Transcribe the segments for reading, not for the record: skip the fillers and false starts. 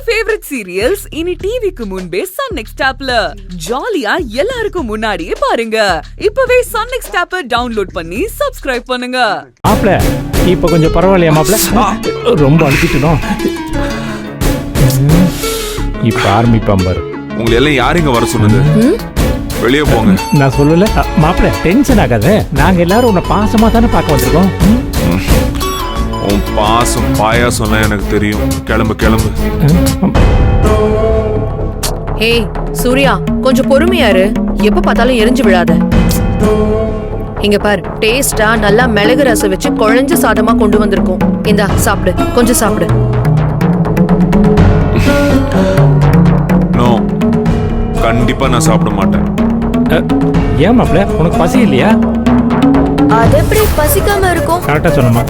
Favourite serials இனி டிவிக்கு முன்பே சன் நெக்ஸ்ட் ஆப்ல ஜாலியா எல்லாருக்கும் முன்னாடியே பாருங்க. இப்பவே சன் நெக்ஸ்ட் ஆப்பை டவுன்லோட் பண்ணி சப்ஸ்கிரைப் பண்ணுங்க. மாப்ள இப்ப கொஞ்சம் பரவாயில்லையா மாப்ள? ரொம்ப அழுத்திட்டோம். இப்ப ஆரம்பிப்பான் பாரு. உங்களை எல்லாம் யாருங்க வர சொன்னது? வெளியே போங்க. நான் சொல்லல மாப்ள, டென்ஷன் ஆகாத. நாங்க எல்லாரும் உன்னை பாசமா தானே பார்க்க வந்திருக்கோம். உன் பாசம் பாயாசம் எனக்கு தெரியும். கிளம்பு கிளம்பு. ஹே சூர்யா, கொஞ்சம் பொறுமையாரு. எப்ப பார்த்தாலும் எரிஞ்சு விழாத. இங்க பாரு, டேஸ்டா நல்லா மிளகு ரசம் வச்சு குழஞ்ச சாதமா கொண்டு வந்திருக்கோம். இந்தா சாப்பிடு, கொஞ்சம் சாப்பிடு. நோ, கண்டிப்பா நான் சாப்பிட மாட்டேன். ஏன் மாப்ள, உனக்கு பசி இல்லையா? அது எப்படி பசிக்காம இருக்கும்? கரெக்டா சொன்னமா.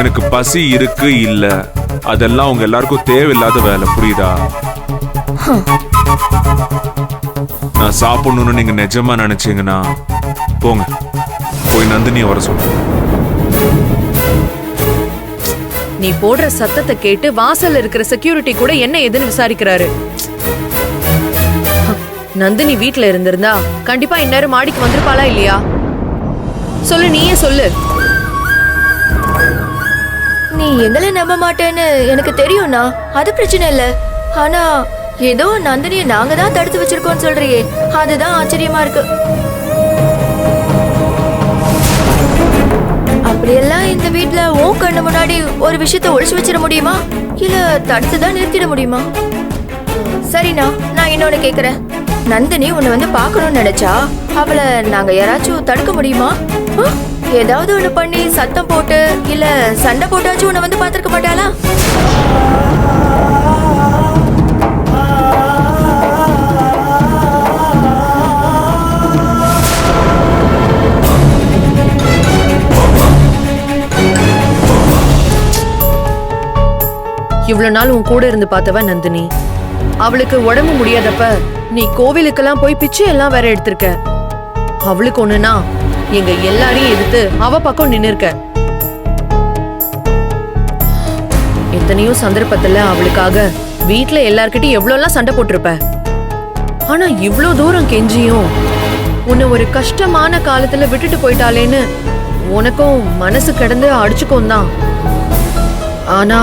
எனக்கு பசி இருக்கு இல்ல, அதெல்லாம் உங்க எல்லாருக்கும் தேவையில்லாத வேலை, புரியுதா? நான் சாப்பிடணும்னு நீங்க நிஜமா நினைச்சீங்கன்னா போங்க, போய் நந்தினியை வர சொல்லுங்க. நீ போடுற சத்தத்தை கேட்டு வாசல்ல இருக்கிற செக்யூரிட்டி கூட என்ன ஏதுன்னு விசாரிக்கிறாரு. நந்தினி வீட்ல இருந்திருந்தா கண்டிப்பா இந்நேரம் மாடிக்கு வந்திருப்பாளா இல்லையா? சொல்லு, நீயே சொல்லு. நீ எங்களை நம்ப மாட்டேன்னு எனக்கு தெரியும்னா அது பிரச்சனை இல்ல. ஆனா ஏதோ நந்தினியை நாங்க தான் தடுத்து வச்சிருக்கோம் சொல்றியே, அதுதான் ஆச்சரியமா இருக்கு. அப்படியெல்லாம் இந்த வீட்ல ஓ கண்ணு முன்னாடி ஒரு விஷயத்த ஒழிச்சு வச்சிட முடியுமா? இல்ல தடுத்துதான் நிறுத்திட முடியுமா? சரிண்ணா, நான் இன்னொன்னு கேக்குறேன். நந்தினி உன்னை வந்து பாக்கணும்னு நினைச்சா அவளை நாங்க யாராச்சும் தடுக்க முடியுமா? ஏதாவது ஒண்ணு பண்ணி சத்தம் போட்டு இல்ல சண்டை போட்டாச்சும் உன்னை வந்து பாத்திருக்க மாட்டாளா? இவ்வளவு நாள் உன் கூட இருந்து பார்த்தவ நந்தினி. அவளுக்கு உடம்பு முடியாதப்ப நீ கோவிலுக்கெல்லாம் போய் பிச்சை எல்லாம் வேற எடுத்திருக்க. அவளுக்கு ஒண்ணுனா எங்க எல்லாரையும் எதிர்த்து அவ பக்கம் நின்னு இருக்க. எத்தனையோ சந்தர்ப்பத்துல அவளுக்காக வீட்டுல எல்லார்கிட்டயும் எவ்வளவு எல்லாம் சண்டை போட்டிருப்ப. ஆனா இவ்வளவு தூரம் கெஞ்சியும் உன்னை ஒரு கஷ்டமான காலத்துல விட்டுட்டு போயிட்டாளேன்னு உனக்கும் மனசு கிடந்து அடிச்சுக்கும் தான். ஆனா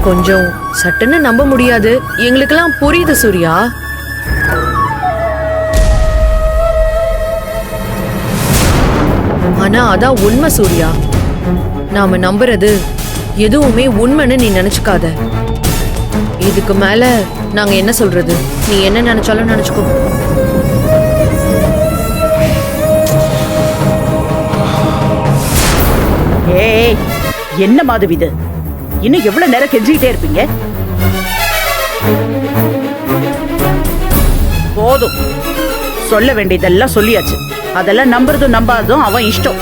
கொஞ்சம் சட்டுன்னு நம்ப முடியாது. எங்களுக்கெல்லாம் புரியுது சூர்யா. ஆனா அதான் உண்மை சூர்யா. நாம நம்புறது எதுவுமே உண்மைன்னு நீ நினைச்சுக்காத. இதுக்கு மேல நாங்க என்ன சொல்றது? நீ என்ன நினைச்சாலும் நினைச்சுக்கோ. ஏய், என்ன மாதவி இது? இன்னும் எவ்வளவு நேரம் கெஞ்சிக்கிட்டே இருப்பீங்க? போதும், சொல்ல வேண்டியதெல்லாம் சொல்லியாச்சு. அதெல்லாம் நம்புறதும் நம்பாததும் அவன் இஷ்டம்.